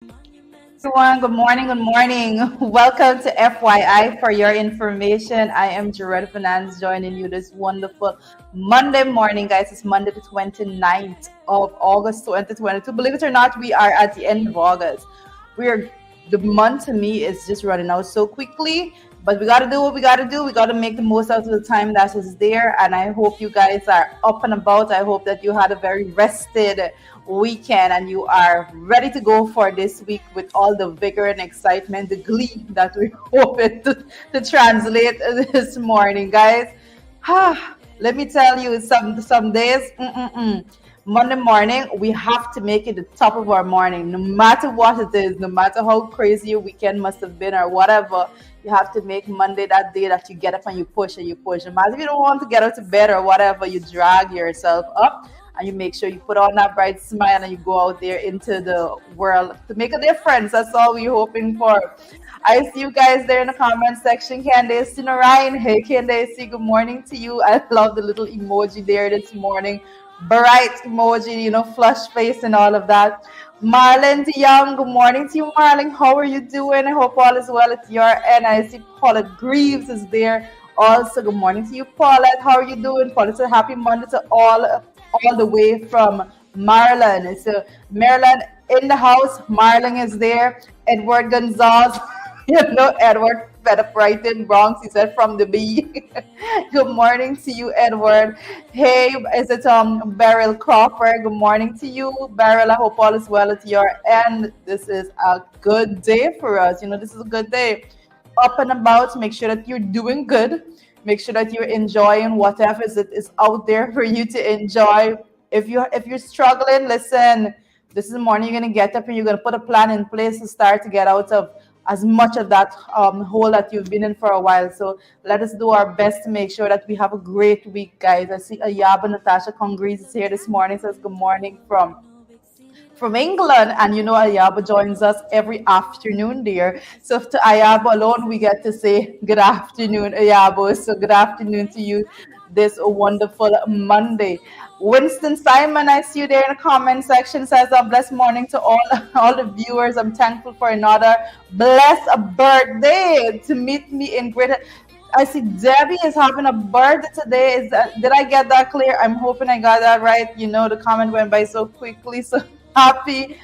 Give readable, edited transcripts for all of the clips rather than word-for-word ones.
Everyone. Good morning. Good morning. Welcome to FYI for your information. I am Jarrell Finance joining you this wonderful Monday morning, guys. It's Monday, the 29th of August 2022. Believe it or not, we are at the end of August. We're the month to me is just running out so quickly. But we got to do what we got to do. We got to make the most out of the time that is there. And I hope you guys are up and about. I hope that you had a very rested weekend and you are ready to go for this week with all the vigor and excitement, the glee that we hope it to translate this morning, guys. Let me tell you, some days, Monday morning, we have to make it the top of our morning, no matter what it is, no matter how crazy your weekend must have been or whatever. You have to make Monday that day that you get up and you push and you push. No matter if you don't want to get out of bed or whatever, you drag yourself up and you make sure you put on that bright smile and you go out there into the world to make a difference. That's all we're hoping for. I see you guys there in the comment section. Candace Ryan. Hey, Candace, good morning to you. I love the little emoji there this morning. Bright emoji, flush face and all of that. Marlon Young, good morning to you, Marlon. How are you doing? I hope all is well at your end. I see Paulette Greaves is there. Also, good morning to you, Paulette. How are you doing? Paulette said happy Monday to all the way from Maryland. So Maryland in the house. Marlon is there. Edward Gonzalez. Edward fed up right in Bronx. He said from the B. Good morning to you, Edward. Hey, is it Beryl Crawford? Good morning to you, Beryl. I hope all is well at your end. This is a good day for us. This is a good day. Up and about. Make sure that you're doing good. Make sure that you're enjoying whatever is out there for you to enjoy. If you're struggling, listen. This is the morning you're gonna get up and you're gonna put a plan in place to start to get out of as much of that hole that you've been in for a while. So let us do our best to make sure that we have a great week, guys. I see Ayaba Natasha Congrese is here this morning. Says good morning from England, and Ayaba joins us every afternoon there. So to Ayaba alone, we get to say good afternoon, Ayaba. So good afternoon to you this wonderful Monday. Winston Simon, I see you there in the comment section, says a blessed morning to all the viewers. I'm thankful for another blessed birthday to meet me in greater. I see Debbie is having a birthday today. Did I get that clear? I'm hoping I got that right. The comment went by so quickly. So happy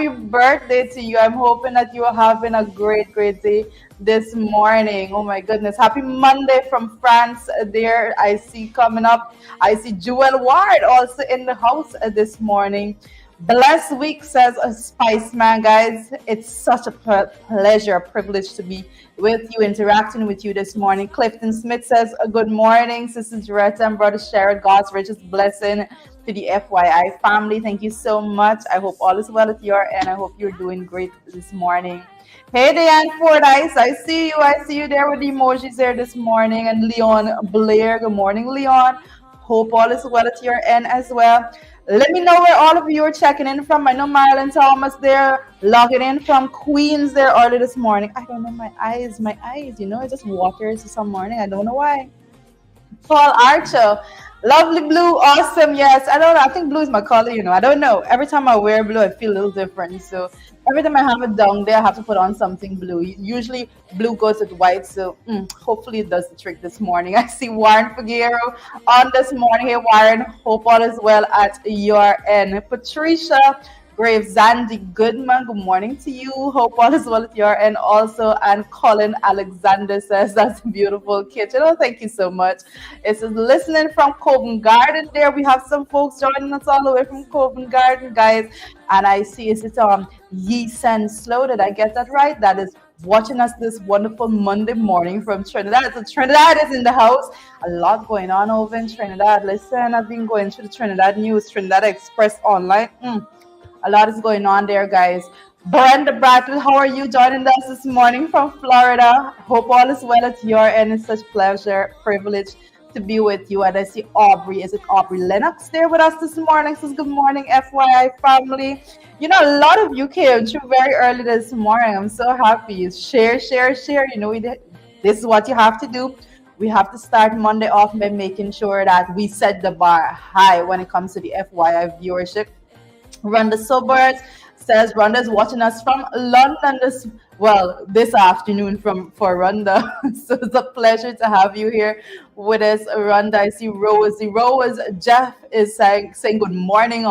birthday to you. I'm hoping that you are having a great day this morning. Oh my goodness. Happy Monday from France there. I see coming up. I see Jewel Ward also in the house this morning. Blessed week, says a Spice Man, guys. It's such a pleasure, a privilege to be with you, interacting with you this morning. Clifton Smith says, good morning, Sister Jaretta and Brother Sherrod. God's richest blessing to the FYI family. Thank you so much. I hope all is well at your end. I hope you're doing great this morning. Hey, Diane Fordyce, I see you. I see you there with the emojis there this morning. And Leon Blair, good morning, Leon. Hope all is well at your end as well. Let me know where all of you are checking in from. I know Marilyn Thomas there, logging in from Queens there early this morning. I don't know, my eyes, it just waters some morning. I don't know why. Paul Archer, lovely blue, awesome. Yes, I don't know. I think blue is my color. I don't know. Every time I wear blue, I feel a little different. So every time I have it down there, I have to put on something blue. Usually blue goes with white. So hopefully it does the trick this morning. I see Warren Figueroa on this morning. Hey, Warren, hope all is well at your end. Patricia Graves, Zandy Goodman, good morning to you. Hope all is well at your end also. And Colin Alexander says that's a beautiful kitchen. Oh, thank you so much. It says listening from Covent Garden there. We have some folks joining us all the way from Covent Garden, guys. And I see it's Yi Sen Slow. Did I get that right? That is watching us this wonderful Monday morning from Trinidad. So Trinidad is in the house. A lot going on over in Trinidad. Listen, I've been going through the Trinidad news, Trinidad Express online. A lot is going on there, guys. Brenda Brattle, how are you joining us this morning from Florida? Hope all is well at your end. It's such pleasure, privilege to be with you. And I see Aubrey. Is it Aubrey Lennox there with us this morning? Says good morning, FYI family. A lot of you came through very early this morning. I'm so happy. Share. This is what you have to do. We have to start Monday off by making sure that we set the bar high when it comes to the FYI viewership. Run the suburbs. says Rhonda is watching us from London this afternoon from for Rhonda. So it's a pleasure to have you here with us, Rhonda. I see Rose. Jeff is saying good morning,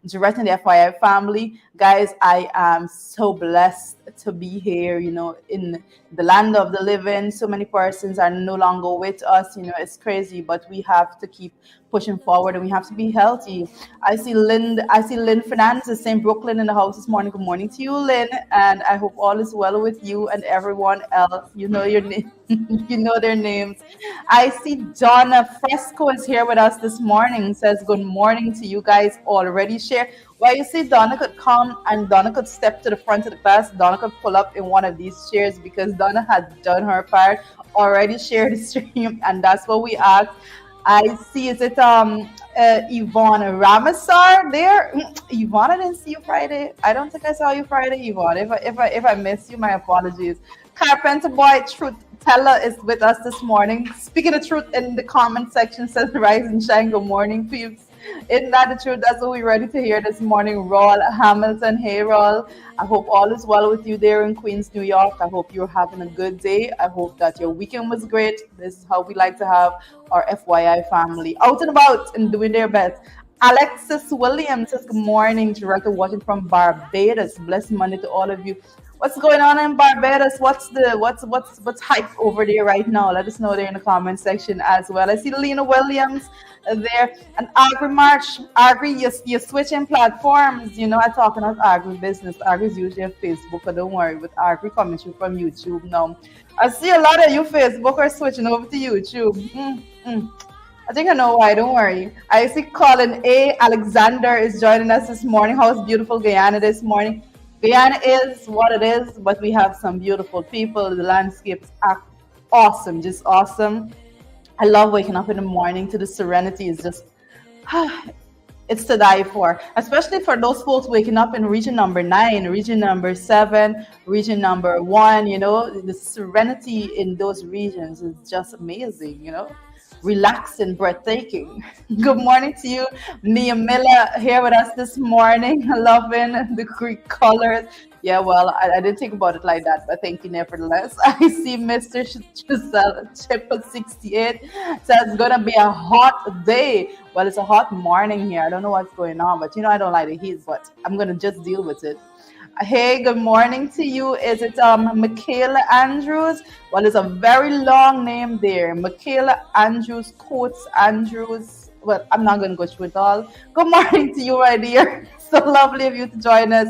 directing the FYI family. Guys, I am so blessed to be here, in the land of the living. So many persons are no longer with us, it's crazy, but we have to keep pushing forward and we have to be healthy. I see Lynn Fernandez is saying Brooklyn in the house this morning. Good morning to you, Lynn, and I hope all is well with you and everyone else. You know your name, you know their names. I see Donna Fresco is here with us this morning. Says good morning to you guys. Already share. Well, you see, Donna could come and Donna could step to the front of the class. Donna could pull up in one of these chairs because Donna has done her part, already shared the stream, and that's what we asked. I see. Is it Yvonne Ramasar there? Yvonne, I didn't see you Friday. I don't think I saw you Friday, Yvonne. If I missed you, my apologies. Carpenter Boy Truth Teller is with us this morning. Speaking of truth in the comment section, says Rise and Shine. Good morning, peeps. Isn't that the truth? That's what we're ready to hear this morning. Rawl Hamilton. Hey, Rawl. I hope all is well with you there in Queens, New York. I hope you're having a good day. I hope that your weekend was great. This is how we like to have our FYI family out and about and doing their best. Alexis Williams says, good morning, director watching from Barbados. Blessed Monday to all of you. What's going on in Barbados? What's hype over there right now? Let us know there in the comment section as well. I see Lena Williams there and Agri March. Agri, you're switching platforms. I'm talking about Agri business. Agri is usually on Facebook, but don't worry, with Agri coming through from YouTube now. I see a lot of you Facebook are switching over to YouTube. I think I know why. Don't worry. I see Colin A. Alexander is joining us this morning. How's beautiful Guyana this morning? Guyana is what it is, but we have some beautiful people. The landscapes are awesome, just awesome. I love waking up in the morning to the serenity. It's just, it's to die for, especially for those folks waking up in region number 9, region number 7, region number 1. The serenity in those regions is just amazing, relaxing, breathtaking. Good morning to you, Mia Miller, here with us this morning, loving the Greek colors. Yeah, well, I didn't think about it like that, but thank you nevertheless. I see Mr. Giselle Chipper 68 says it's gonna be a hot day. Well, it's a hot morning here. I don't know what's going on, but I don't like the heat, but I'm gonna just deal with it. Hey, good morning to you. Is it Michaela Andrews? Well, it's a very long name there. Michaela Andrews, Coates Andrews. Well, I'm not going to go through it all. Good morning to you, my dear. So lovely of you to join us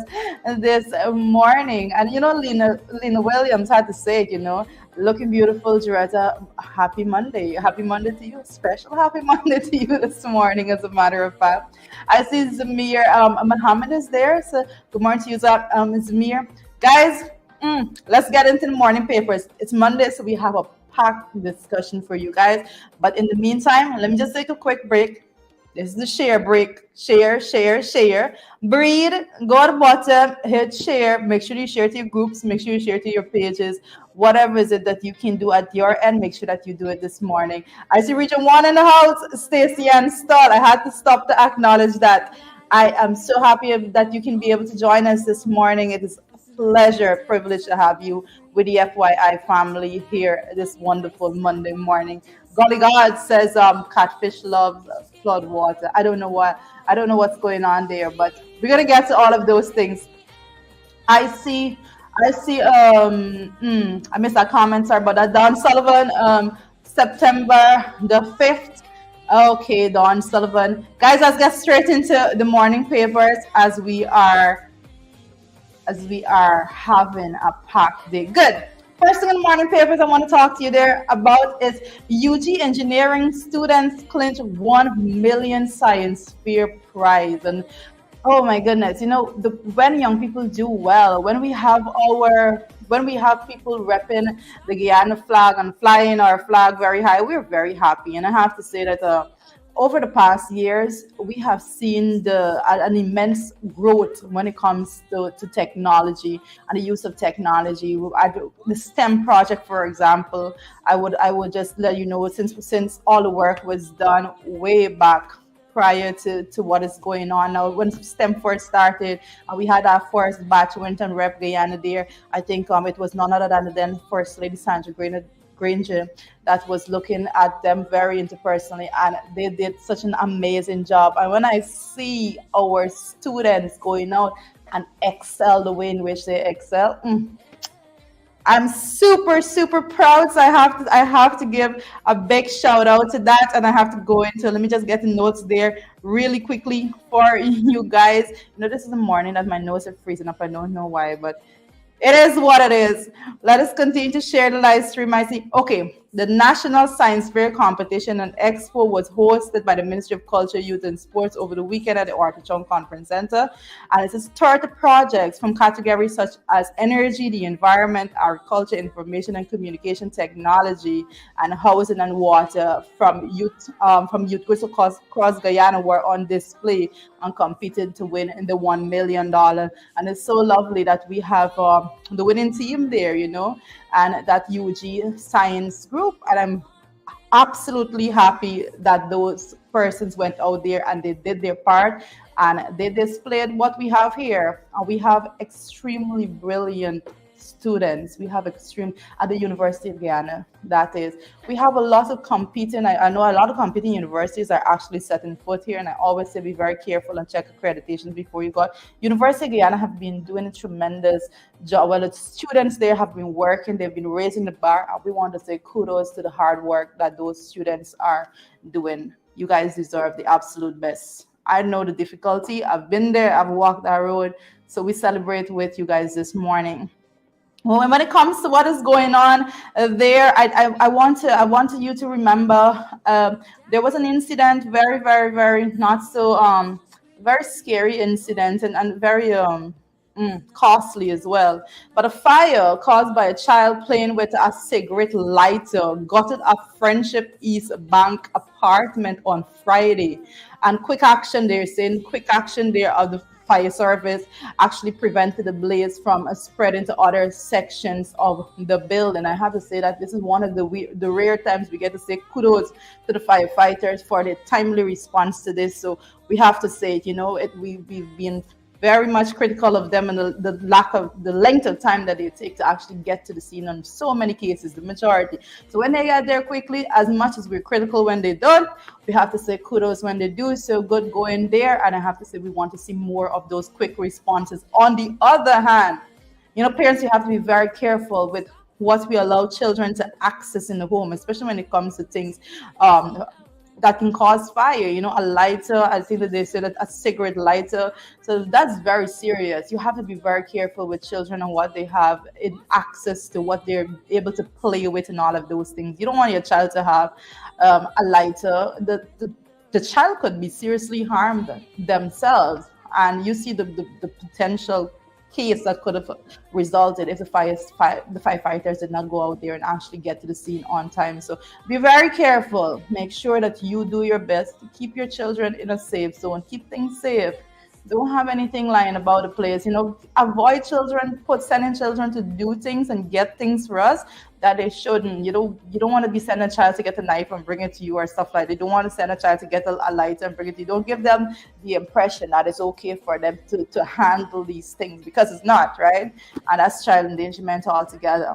this morning. And Lena Williams had to say it, looking beautiful, Joretta. Happy Monday. Happy Monday to you. Special happy Monday to you this morning, as a matter of fact. I see Zamir Muhammad is there. So good morning to you, Zamir. Guys, let's get into the morning papers. It's Monday, so we have a packed discussion for you guys. But in the meantime, let me just take a quick break. This is the share break. Share. Breathe. Go to the bottom. Hit share. Make sure you share to your groups. Make sure you share to your pages. Whatever is it that you can do at your end, make sure that you do it this morning. I see Region 1 in the house. Stacy and Stall. I had to stop to acknowledge that. I am so happy that you can be able to join us this morning. It is a pleasure, privilege to have you with the FYI family here this wonderful Monday morning. Golly God says catfish loves flood water. I don't know what's going on there, but we're gonna get to all of those things. I see I missed that comment, sorry about that. Don Sullivan, September the 5th. Okay, Don Sullivan. Guys, let's get straight into the morning papers as we are having a packed day. Good. First thing in the morning papers I want to talk to you there about is UG engineering students clinch 1 million science fair prize. And oh my goodness, when young people do well, when we have people repping the Guyana flag and flying our flag very high, we're very happy. And I have to say that over the past years, we have seen an immense growth when it comes to technology and the use of technology. The STEM project, for example, I would just let you know, since all the work was done way back prior to what is going on now. When STEM first started, we had our first batch went and rep Guyana there. I think it was none other than the then First Lady Sandra Granger that was looking at them very interpersonally, and they did such an amazing job. And when I see our students going out and excel the way in which they excel, I'm super, super proud. So I have to give a big shout out to that. And I have to go into, let me just get the notes there really quickly for you guys. This is the morning that my notes are freezing up. I don't know why, but it is what it is. Let us continue to share the live stream. I see. Okay, the National Science Fair Competition and Expo was hosted by the Ministry of Culture, Youth and Sports over the weekend at the Orchard Conference Center. And it is 30 projects from categories such as energy, the environment, agriculture, information and communication technology, and housing and water from youth groups across Guyana were on display and competed to win in the $1 million. And it's so lovely that we have the winning team there, and that UG science group. And I'm absolutely happy that those persons went out there and they did their part and they displayed what we have here. And we have extremely brilliant students. We have extreme at the University of Guyana. That is, we have a lot of competing. I know a lot of competing universities are actually setting foot here, and I always say be very careful and check accreditations before you go. University of Guyana have been doing a tremendous job. Well, the students there have been working. They've been raising the bar. And we want to say kudos to the hard work that those students are doing. You guys deserve the absolute best. I know the difficulty. I've been there. I've walked that road. So we celebrate with you guys this morning. Well, when it comes to what is going on there, I want you to remember there was an incident, very, very, very not so very scary incident, and very costly as well. But a fire caused by a child playing with a cigarette lighter gutted a Friendship East Bank apartment on Friday. And quick action, they're saying quick action there of the fire service actually prevented the blaze from spreading to other sections of the building. I have to say that this is one of the rare times we get to say kudos to the firefighters for their timely response to this. So we have to say it, we've been very much critical of them and the length of time that they take to actually get to the scene on so many cases, the majority. So when they get there quickly, as much as we're critical when they don't, we have to say kudos when they do. So good going there. And I have to say we want to see more of those quick responses. On the other hand, parents, you have to be very careful with what we allow children to access in the home, especially when it comes to things that can cause fire. A lighter, I think that they said that a cigarette lighter. So that's very serious. You have to be very careful with children and what they have in access to, what they're able to play with and all of those things. You don't want your child to have a lighter. The child could be seriously harmed themselves. And you see the potential case that could have resulted if the firefighters did not go out there and actually get to the scene on time. So be very careful. Make sure that you do your best to keep your children in a safe zone. Keep things safe. Don't have anything lying about the place. Avoid sending children to do things and get things for us that they shouldn't. You don't want to be sending a child to get a knife and bring it to you or stuff like that. You don't want to send a child to get a lighter and bring it to you. Don't give them the impression that it's okay for them to handle these things, because it's not, right? And that's child endangerment altogether.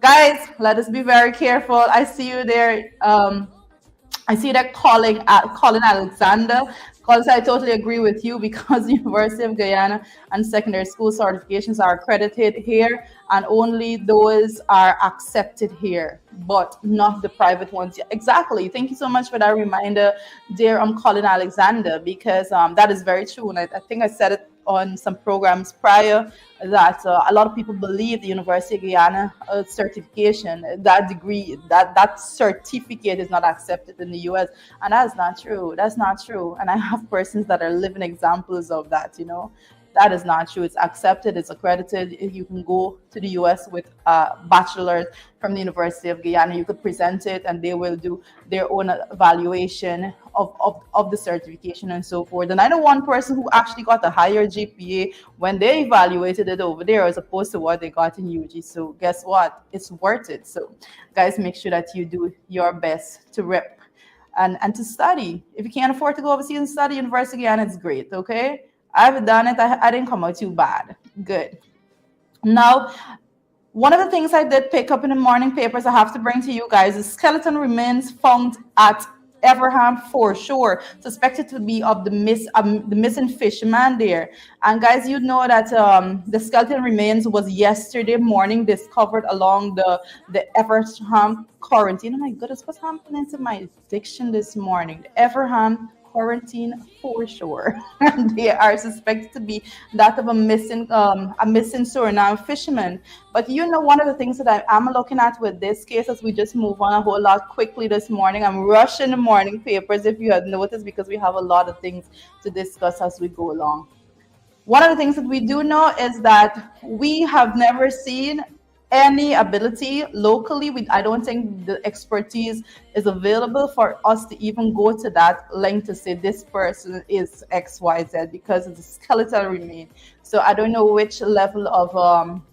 Guys, let us be very careful. I see you there. I see that Colin Alexander. Because I totally agree with you, because University of Guyana and secondary school certifications are accredited here, and only those are accepted here, but not the private ones. Exactly. Thank you so much for that reminder, dear Colin Alexander, because that is very true. And I think I said it on some programs prior, that a lot of people believe the University of Guyana certification, that degree, that certificate is not accepted in the US. And that's not true. That's not true. And I have persons that are living examples of that, That is not true. It's accepted. It's accredited. You can go to the US with a bachelor's from the University of Guyana. You could present it, and they will do their own evaluation of the certification and so forth. And I know one person who actually got a higher GPA when they evaluated it over there as opposed to what they got in UG. So guess what? It's worth it. So guys, make sure that you do your best to rep and to study. If you can't afford to go overseas and study university, and it's great, okay? I've done it. I didn't come out too bad. Good. Now, one of the things I did pick up in the morning papers I have to bring to you guys is skeleton remains found at Everham for sure, suspected to be of the missing fisherman there. And guys, you know that the skeleton remains was yesterday morning discovered along the Everham quarantine. Oh my goodness, what's happening to my diction this morning? The Everham quarantine for sure. And they are suspected to be that of a missing Suriname fisherman. But you know, one of the things that I'm looking at with this case, as we just move on a whole lot quickly this morning, I'm rushing the morning papers, if you had noticed, because we have a lot of things to discuss as we go along. One of the things that we do know is that we have never seen any ability locally. I don't think the expertise is available for us to even go to that length to say this person is XYZ because it's a skeletal remain. So I don't know which level of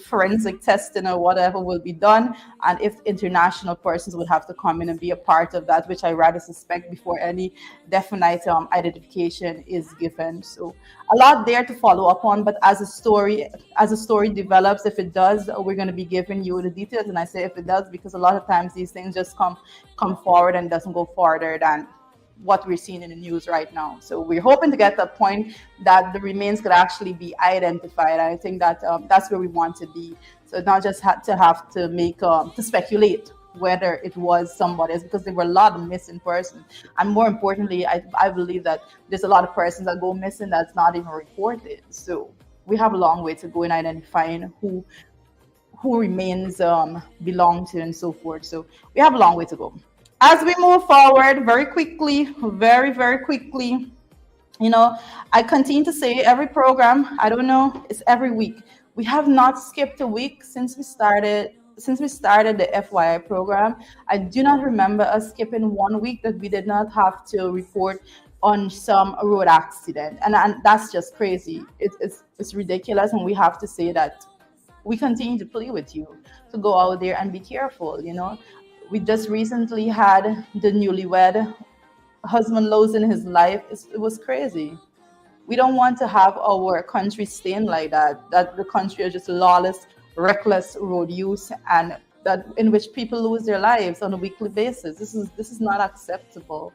forensic testing or whatever will be done, and if international persons would have to come in and be a part of that, which I rather suspect before any definite identification is given. So a lot there to follow up on, but as a story develops, if it does, we're going to be giving you the details. And I say if it does because a lot of times these things just come forward and doesn't go further than what we're seeing in the news right now. So we're hoping to get to a point that the remains could actually be identified. I think that that's where we want to be. So not just have to make to speculate whether it was somebody else, because there were a lot of missing persons. And more importantly, I believe that there's a lot of persons that go missing that's not even reported. So we have a long way to go in identifying who remains belong to and so forth. So we have a long way to go. As we move forward very quickly, very quickly, I continue to say every program, I don't know, it's every week. We have not skipped a week since we started the FYI program. I do not remember us skipping 1 week that we did not have to report on some road accident. And that's just crazy. It's ridiculous. And we have to say that we continue to plead with you to go out there and be careful. We just recently had the newlywed husband losing his life. It was crazy. We don't want to have our country staying like that the country is just lawless, reckless road use, and that in which people lose their lives on a weekly basis. This is not acceptable.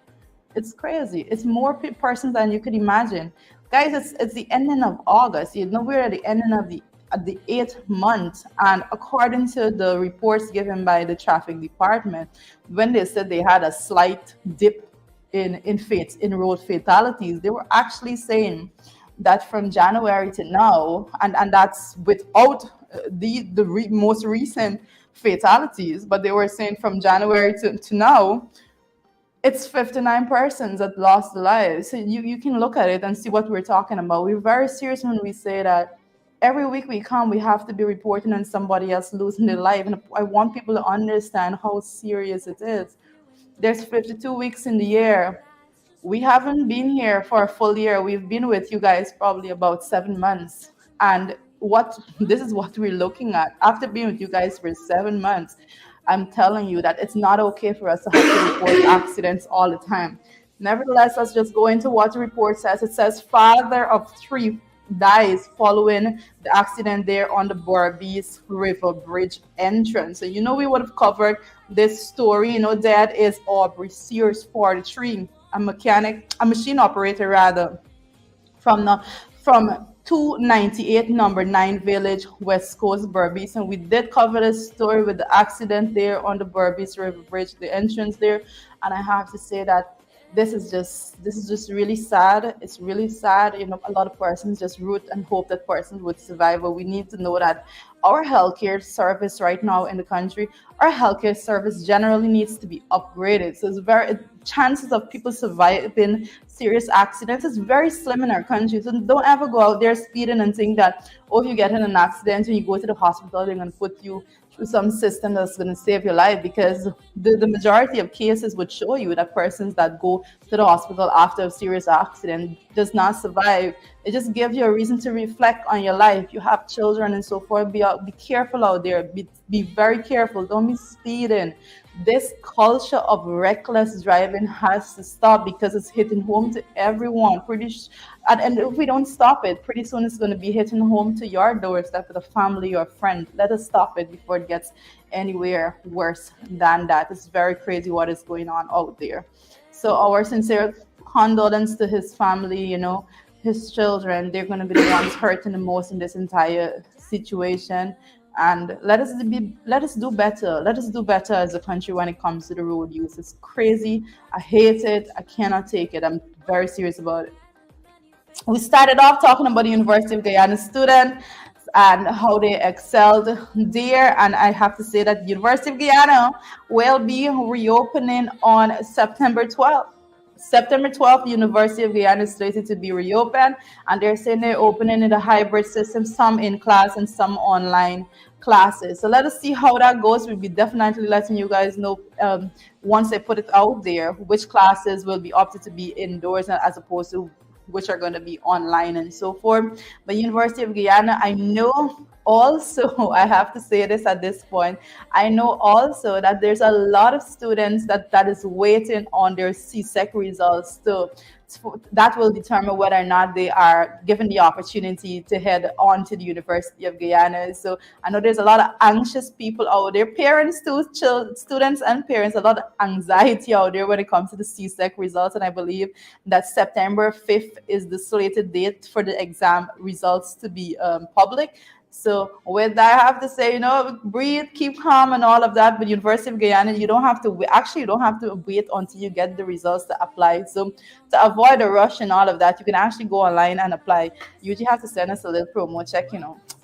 It's crazy. It's more persons than you could imagine. Guys, it's the ending of August. We're at the ending of the 8th month, and according to the reports given by the traffic department, when they said they had a slight dip in road fatalities, they were actually saying that from January to now, and that's without the most recent fatalities, but they were saying from January to now, it's 59 persons that lost their lives. So you can look at it and see what we're talking about. We're very serious when we say that every week we come, we have to be reporting on somebody else losing their life. And I want people to understand how serious it is. There's 52 weeks in the year. We haven't been here for a full year. We've been with you guys probably about 7 months. And this is what we're looking at. After being with you guys for 7 months, I'm telling you that it's not okay for us to have to report accidents all the time. Nevertheless, let's just go into what the report says. It says father of 3 dies following the accident there on the Berbice River Bridge entrance. So we would have covered this story. Dad is Aubrey Sears, 43, a machine operator rather, from 298 number 9 Village, West Coast, Berbice. And we did cover this story with the accident there on the Berbice River Bridge, the entrance there. And I have to say that this is just really sad. It's really sad. A lot of persons just root and hope that persons would survive. But we need to know that our healthcare service right now in the country, our healthcare service generally needs to be upgraded. So chances of people surviving serious accidents is very slim in our country. So don't ever go out there speeding and think that, if you get in an accident and you go to the hospital, they're going to put you through some system that's going to save your life, because the majority of cases would show you that persons that go to the hospital after a serious accident does not survive. It just gives you a reason to reflect on your life. You have children and so forth. Be careful out there. Be very careful. Don't be speeding. This culture of reckless driving has to stop because it's hitting home to everyone. And if we don't stop it, pretty soon it's going to be hitting home to your doorstep with a family or friend. Let us stop it before it gets anywhere worse than that. It's very crazy what is going on out there. So our sincere condolence to his family, his children. They're going to be the ones hurting the most in this entire situation. And let us do better. Let us do better as a country when it comes to the road use. It's crazy. I hate it. I cannot take it. I'm very serious about it. We started off talking about the University of Guyana student and how they excelled there. And I have to say that University of Guyana will be reopening on September 12th. September 12th, University of Guyana is slated to be reopened, and they're saying they're opening in a hybrid system, some in class and some online classes. So let us see how that goes. We'll be definitely letting you guys know once they put it out there, which classes will be opted to be indoors as opposed to which are going to be online and so forth. But University of Guyana, I know also, I have to say this at this point, I know also that there's a lot of students that is waiting on their CSEC results too. That will determine whether or not they are given the opportunity to head on to the University of Guyana. So I know there's a lot of anxious people out there, parents too, students and parents, a lot of anxiety out there when it comes to the CSEC results. And I believe that September 5th is the slated date for the exam results to be public. So with that, I have to say, breathe, keep calm and all of that. But University of Guyana, you don't have to actually you don't have to wait until you get the results to apply. So to avoid a rush and all of that, you can actually go online and apply. You usually have to send us a little promo check,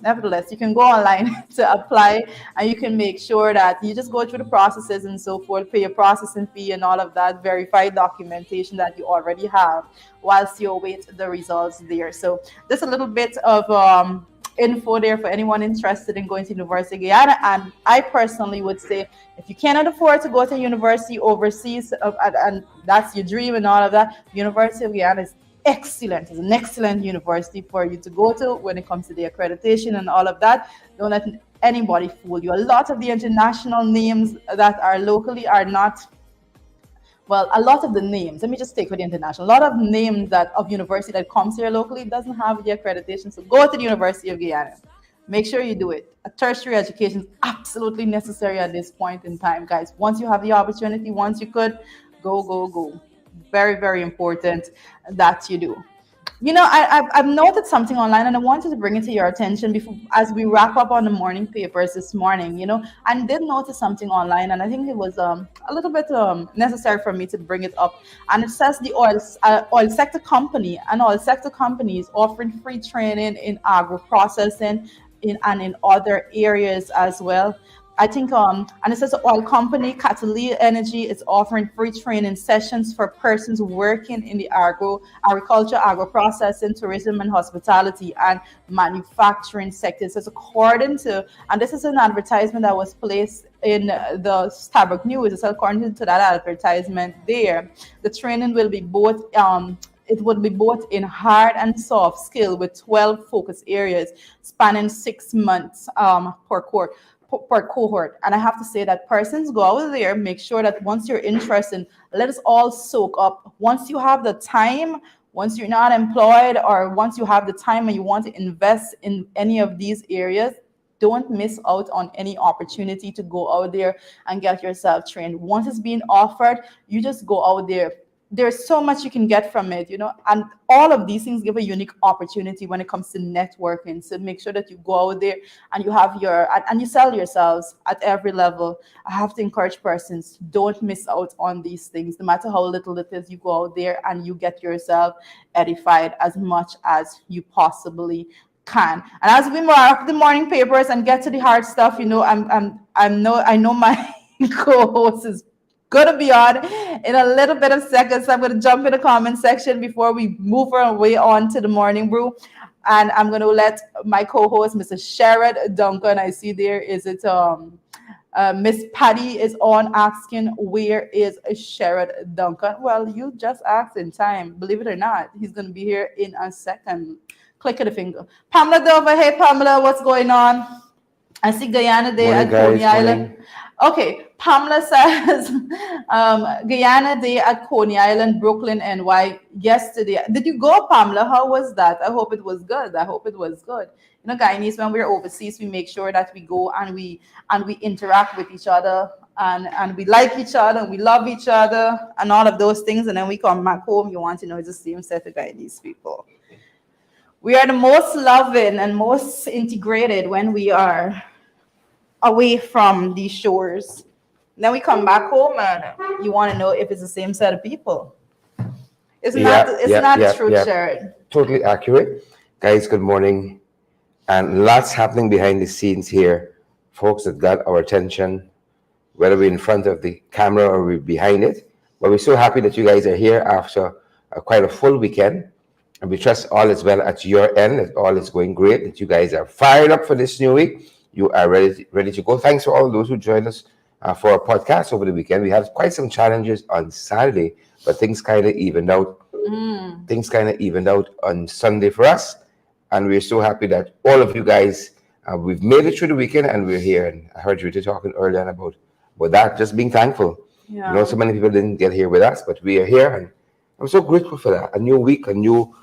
Nevertheless, you can go online to apply, and you can make sure that you just go through the processes and so forth, pay your processing fee and all of that, verify documentation that you already have whilst you await the results there. So just a little bit of info there for anyone interested in going to University of Guyana. And I personally would say, if you cannot afford to go to university overseas, and that's your dream and all of that, University of Guyana is excellent. It's an excellent university for you to go to when it comes to the accreditation and all of that. Don't let anybody fool you. A lot of the international names that are locally are not, well, a lot of the names, let me just take for the international, a lot of names of university that comes here locally doesn't have the accreditation. So go to the University of Guyana. Make sure you do it. A tertiary education is absolutely necessary at this point in time, guys. Once you have the opportunity, once you could, go, go, go. Very, very important that you do. I've noted something online, and I wanted to bring it to your attention before, as we wrap up on the morning papers this morning. I did notice something online, and I think it was a little bit necessary for me to bring it up. And it says the oil sector company and oil sector companies offering free training in agro processing and in other areas as well. I think, and it says the oil company Catalina Energy is offering free training sessions for persons working in the agriculture, agro processing, tourism, and hospitality and manufacturing sectors. It's according to, and this is an advertisement that was placed in the Starbucks News. It's according to that advertisement there. The training will be both. It would be both in hard and soft skill with 12 focus areas spanning 6 months per cohort. And I have to say that persons go out there, make sure that once you're interested, let us all soak up. Once you have the time, once you're not employed, or once you have the time and you want to invest in any of these areas, don't miss out on any opportunity to go out there and get yourself trained. Once it's being offered, you just go out there. There's so much you can get from it, and all of these things give a unique opportunity when it comes to networking. So make sure that you go out there and you have and you sell yourselves at every level. I have to encourage persons, don't miss out on these things. No matter how little it is, you go out there and you get yourself edified as much as you possibly can. And as we mark the morning papers and get to the hard stuff, I know my co-host is gonna be on in a little bit of seconds. So I'm gonna jump in the comment section before we move our way on to the morning brew. And I'm gonna let my co-host, Mr. Sherrod Duncan, I see there is it Miss Patty is on asking, where is Sherrod Duncan? Well, you just asked in time, believe it or not. He's gonna be here in a second. Click of the finger. Pamela Dover, hey Pamela, what's going on? I see Guyana Day Morning, at Coney guys. Island. Morning. Okay, Pamela says, Guyana Day at Coney Island, Brooklyn, NY yesterday. Did you go, Pamela? How was that? I hope it was good. I hope it was good. You know, Guyanese, when we're overseas, we make sure that we go and we interact with each other and we like each other and we love each other and all of those things. And then we come back home. You want to know it's the same set of Guyanese people. We are the most loving and most integrated when we are away from these shores. Then we come back home and you want to know if it's the same set of people. It's not true, Jared. Totally accurate. Guys, good morning. And lots happening behind the scenes here. Folks that got our attention, whether we're in front of the camera or we're behind it. But we're so happy that you guys are here after quite a full weekend. And we trust all is well at your end, that all is going great, that you guys are fired up for this new week. You are ready to go. Thanks for all those who joined us for our podcast over the weekend. We had quite some challenges on Saturday, but things kind of evened out. Things kind of evened out on Sunday for us. And we're so happy that all of you guys, we've made it through the weekend and we're here. And I heard you talking earlier about that, just being thankful. Yeah. You know, so many people didn't get here with us, but we are here. And I'm so grateful for that. A new week, a new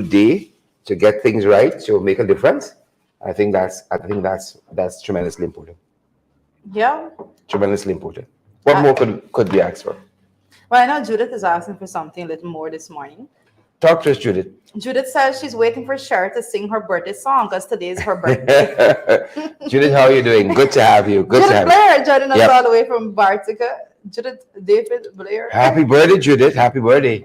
day to get things right, to make a difference. I think that's tremendously important. Yeah. Tremendously important. What more could be asked for? Well, I know Judith is asking for something a little more this morning. Talk to us, Judith. Judith says she's waiting for Cher to sing her birthday song because today is her birthday. Judith, how are you doing? Good to have you. Judith Blair joining us all the way from Bartica. Judith David Blair. Happy birthday, Judith. Happy birthday.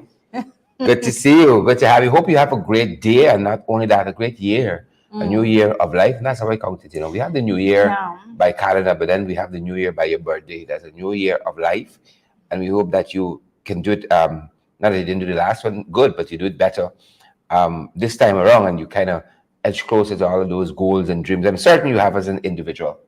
Good to see you. Good to have you. Hope you have a great day, and not only that, a great year. A new year of life. And that's how I count it. You know, we have the new year by calendar, but then we have the new year by your birthday. That's a new year of life. And we hope that you can do it. Not that you didn't do the last one good, but you do it better this time around, and you kind of edge closer to all of those goals and dreams. I'm certain you have as an individual.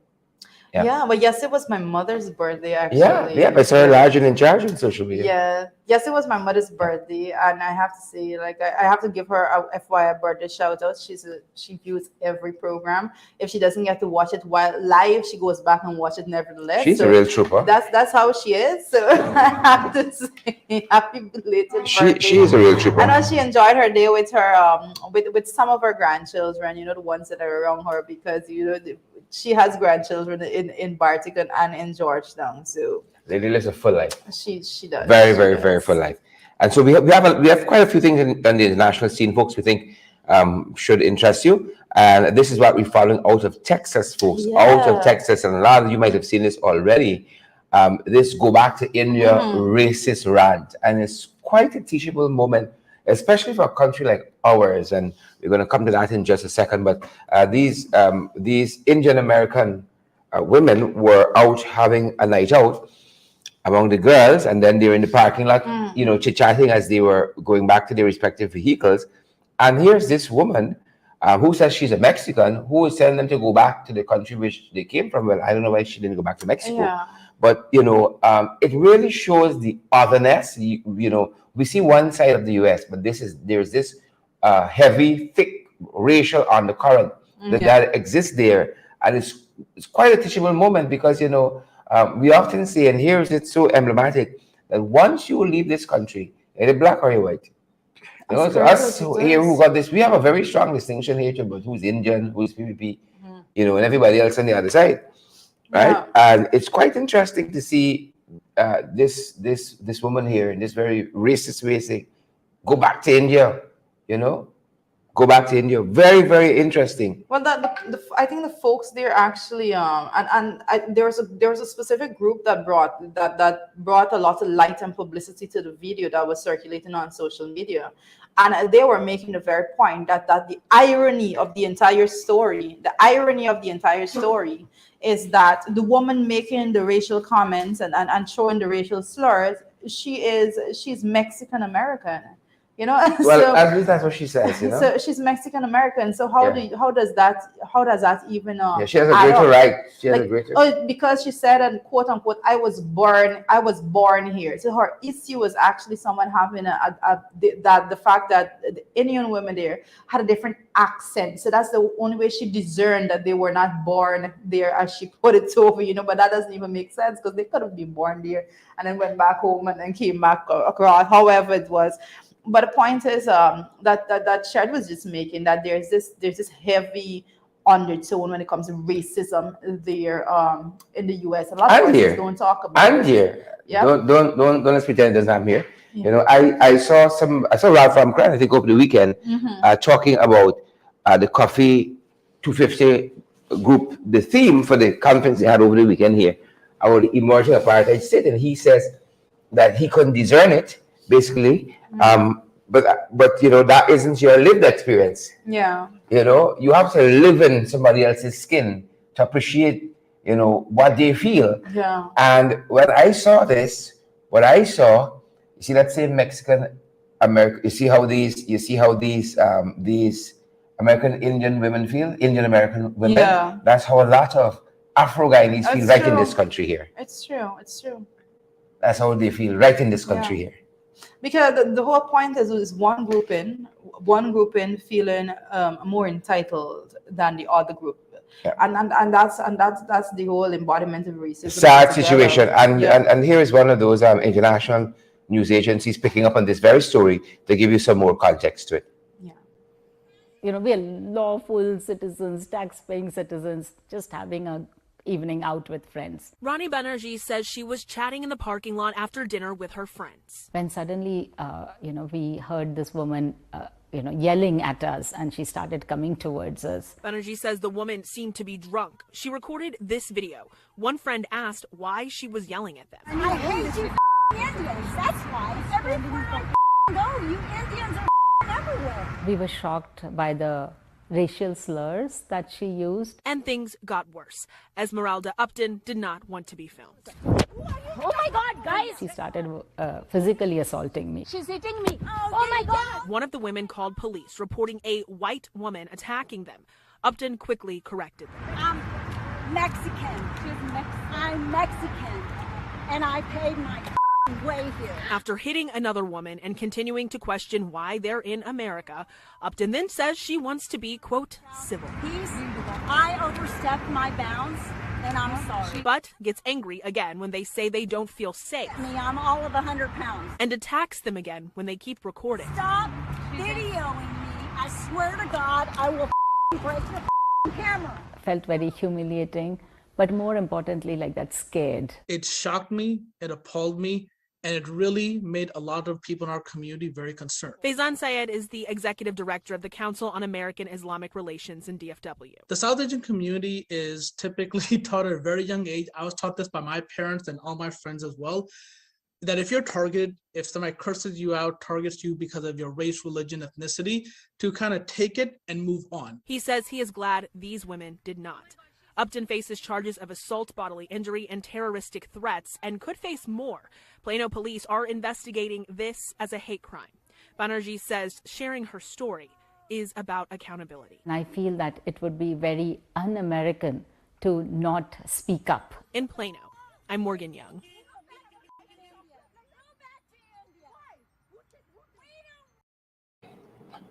Yeah, but yes, it was my mother's birthday actually. Yeah, but Sarah large and in charge on social media. Yeah, yes, it was my mother's birthday, and I have to say, like, I have to give her a FYI birthday shout out. She views every program. If she doesn't get to watch it while live, she goes back and watch it nevertheless. She's a real trooper. That's how she is. So I have to say, happy belated birthday. She is a real trooper. I know she enjoyed her day with her with some of her grandchildren. You know, the ones that are around her, because you know she has grandchildren in Bartica and in Georgetown. So Lady lives a full life. She does. Very full life. And so we have quite a few things on the international scene, folks, we think should interest you. And this is what we're following out of Texas, folks. Yeah. Out of Texas. And a lot of you might have seen this already. This go back to India racist rant. And it's quite a teachable moment, especially for a country like ours. And we're going to come to that in just a second. But these Indian American women were out having a night out among the girls, and then they were in the parking lot, you know, chit-chatting as they were going back to their respective vehicles. And here's this woman who says she's a Mexican, who is telling them to go back to the country which they came from. Well, I don't know why she didn't go back to Mexico. Yeah. But, you know, it really shows the otherness. You know, we see one side of the U.S., but there's this heavy, thick racial undercurrent that exists there. And it's quite a teachable moment because, you know, we often say, and here it's so emblematic, that once you leave this country, either black or white, you know, so us here who got this, we have a very strong distinction here about who's Indian, who's PPP, you know, and everybody else on the other side, right? Yeah. And it's quite interesting to see this woman here in this very racist way say, go back to India, you know. Go back to India. Very, very interesting. Well, I think the folks there actually there was a specific group that brought a lot of light and publicity to the video that was circulating on social media, and they were making the very point that the irony of the entire story is that the woman making the racial comments and showing the racial slurs, she's Mexican American. you know. Well, at least that's what she says, So she's Mexican American. So Yeah. how does that even Yeah, she has a add greater up? right. She has a Like, greater. oh, because she said, and quote unquote, I was born here. So her issue was actually someone having the fact that the Indian women there had a different accent. So that's the only way she discerned that they were not born there, as she put it over, but that doesn't even make sense, because they could have been born there and then went back home and then came back across, however it was. But the point is, that Shad was just making, that there's this heavy undertone when it comes to racism there, in the US. A lot of And persons here. don't talk about And it. here. Yeah. Don't let's pretend it doesn't happen here. Yeah. I saw Ralph from Cran, I think, over the weekend, talking about the Coffee 250 group, the theme for the conference they had over the weekend here, about the emerging apartheid state, and he says that he couldn't discern it, basically. But that isn't your lived experience. Yeah. You have to live in somebody else's skin to appreciate, what they feel. Yeah. And when I saw this, what I saw, you see, let's say Mexican American, you see how these American Indian women feel, Indian American women. Yeah. That's how a lot of Afro Guyanese feel It's right in true. this country here. It's true. It's true. That's how they feel right in this country Yeah. here. Because the whole point is one grouping feeling more entitled than the other group. Yeah. And that's the whole embodiment of racism Sad altogether. situation. And, Yeah. and here is one of those international news agencies picking up on this very story to give you some more context to it. Yeah. We are lawful citizens, tax-paying citizens, just having a evening out with friends. Rani Banerjee says she was chatting in the parking lot after dinner with her friends. When suddenly, we heard this woman, yelling at us, and she started coming towards us. Banerjee says the woman seemed to be drunk. She recorded this video. One friend asked why she was yelling at them. I hate you Indians, that's why. Everywhere I go, you Indians are everywhere. We were shocked by the racial slurs that she used. And things got worse. Esmeralda Upton did not want to be filmed. Oh my God, guys! She started physically assaulting me. She's hitting me. Oh my God! One of the women called police, reporting a white woman attacking them. Upton quickly corrected them. I'm Mexican. I'm Mexican. And I paid my way here. After hitting another woman and continuing to question why they're in America, Upton then says she wants to be, quote, civil. Peace. I overstepped my bounds, and I'm sorry. But gets angry again when they say they don't feel safe, I'm all of 100 pounds. and attacks them again when they keep recording. Stop videoing me. I swear to God, I will break the camera. Felt very humiliating, but more importantly, like that, scared. It shocked me, it appalled me, and it really made a lot of people in our community very concerned. Faizan Syed is the executive director of the Council on American Islamic Relations in DFW. The South Asian community is typically taught at a very young age. I was taught this by my parents and all my friends as well, that if you're targeted, if somebody curses you out, targets you because of your race, religion, ethnicity, to kind of take it and move on. He says he is glad these women did not. Upton faces charges of assault, bodily injury, and terroristic threats, and could face more. Plano police are investigating this as a hate crime. Banerjee says sharing her story is about accountability. And I feel that it would be very un-American to not speak up. In Plano, I'm Morgan Young.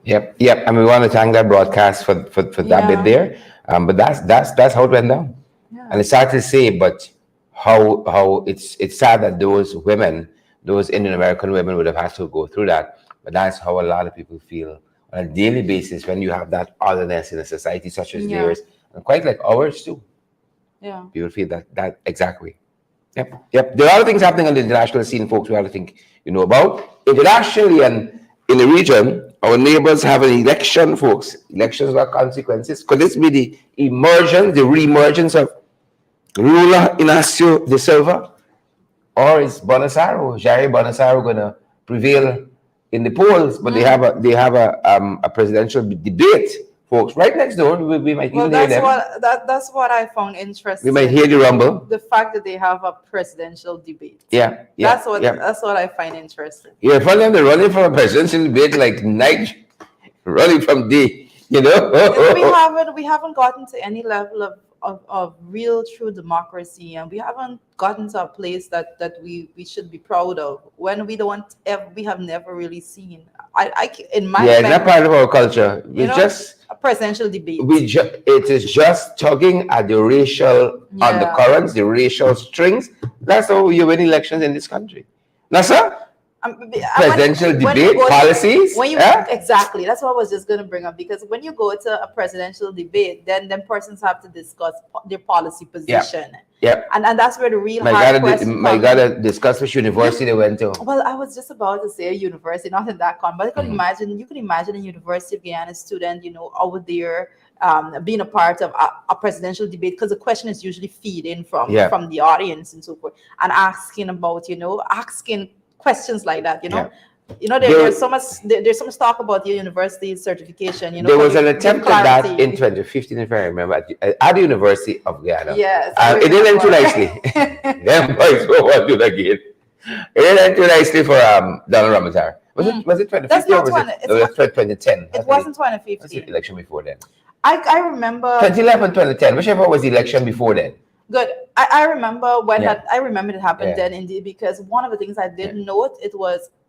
Yep. And we want to thank that broadcast for that bit there. But that's how it went down. Yeah. And it's sad to say, but how it's sad that those women, those Indian American women, would have had to go through that. But that's how a lot of people feel on a daily basis when you have that otherness in a society such as theirs, and quite like ours too. Yeah. People feel that exactly. Yep. There are other things happening on the international scene, folks, we ought to think about. Internationally and in the region, our neighbors have an election, folks. Elections got consequences. Could this be the re-emergence of Lula Inacio de Silva? Or is Jair Bolsonaro going to prevail in the polls? But they have a presidential debate folks right next door. We might Well, even hear them. that's what I found We interesting. might hear the rumble. The fact that they have a presidential debate. Yeah, That's what I find interesting. Yeah, funny them running from a presidential debate like night, running from day. We haven't gotten to any level of real true democracy, and we haven't gotten to a place that we should be proud of when we have never really seen. In my Yeah, it's opinion, not part of our culture. We just a presidential debate. it is just tugging at the racial undercurrents, the racial strings. That's how you win elections in this country. Now, sir, presidential debate policies. Exactly, that's what I was just going to bring up, because when you go to a presidential debate, then persons have to discuss their policy position. Yeah. And that's where the real gotta discuss which university they went to. Well, I was just about to say a university, not in that con, but I could imagine, you could imagine a University of Guyana student, over there being a part of a presidential debate, because the question is usually feed in from the audience and so forth, and asking about, asking questions like that, there's so much talk about your university certification. There was an attempt at that in 2015, if I remember, at the University of Guyana. Yes, it didn't end too nicely. Them boys won't do it again. It didn't end too nicely for Donald Ramatar. Was it 2015 or was it 2010? It wasn't 2015. What's the election before then? I remember 2011, 2010, whichever was the election before then. Good. I remember when I remember it happened then, indeed, because one of the things I did note,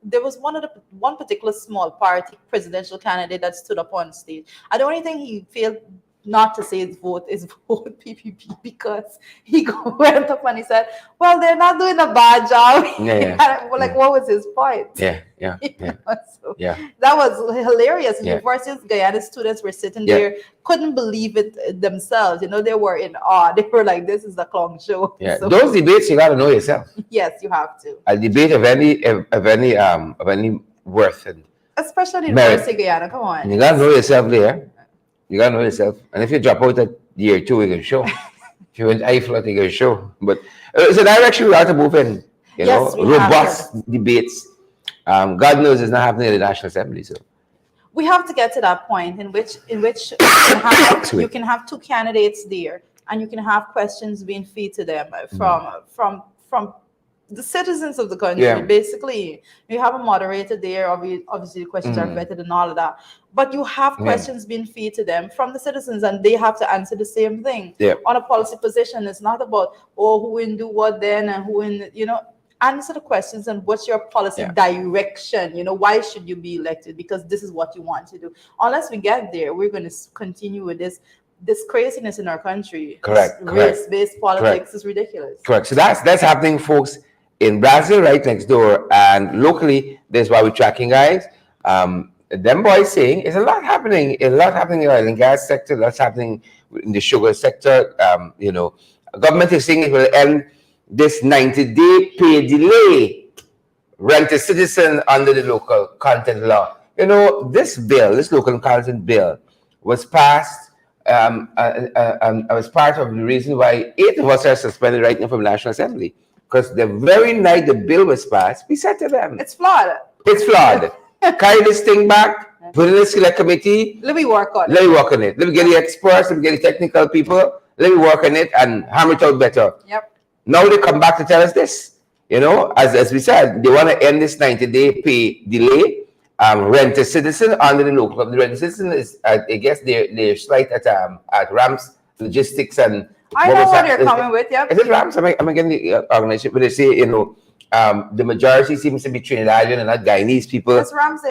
there was one particular small party presidential candidate that stood up on stage. And the only thing he failed not to say is vote PPP, because he went up and he said, well, they're not doing a bad job. What was his point? That was hilarious. University of Guyana students were sitting there, couldn't believe it themselves. They were in awe. They were like, this is a clown show. So, those debates, you got to know yourself. Yes, you have to. A debate of any worth, and especially University of Guyana. Come on. You got to know yourself there. You gotta know yourself, and if you drop out at year 2, you can show. If you went IFLOT, you can show. But it's a direction we have to move in. Robust debates. God knows it's not happening in the National Assembly. So we have to get to that point in which you can have two candidates there, and you can have questions being fed to them from the citizens of the country. Basically, you have a moderator there. Obviously, the questions are vetted and all of that. But you have questions being fed to them from the citizens, and they have to answer the same thing. On a policy position, it's not about, who will do what then, and who in, answer the questions and what's your policy direction. Why should you be elected? Because this is what you want to do. Unless we get there, we're going to continue with this craziness in our country. Correct. Race-based politics is ridiculous. Correct. So that's happening, folks, in Brazil, right next door, and locally. That's why we're tracking, guys. Them boys saying it's a lot happening. In the oil and gas sector. Lots happening in the sugar sector. Government is saying it will end this 90-day pay delay. Rent a citizen under the local content law. This local content bill, was passed. Was part of the reason why 8 of us are suspended right now from the National Assembly. Because the very night the bill was passed, we said to them, it's flawed. Carry this thing back, put it in a select committee. Let me work on it. Let me get the experts, let me get the technical people, let me work on it and hammer it out better. Yep. Now they come back to tell us this. As we said, they want to end this 90-day pay delay. Rent a citizen under the local. The rent a citizen is, I guess, they're slight at Rams Logistics and. I know what you're coming with. Yep. Is it Rams? Am I getting the organization? But they say, the majority seems to be Trinidadian and not Guyanese people. It's Rams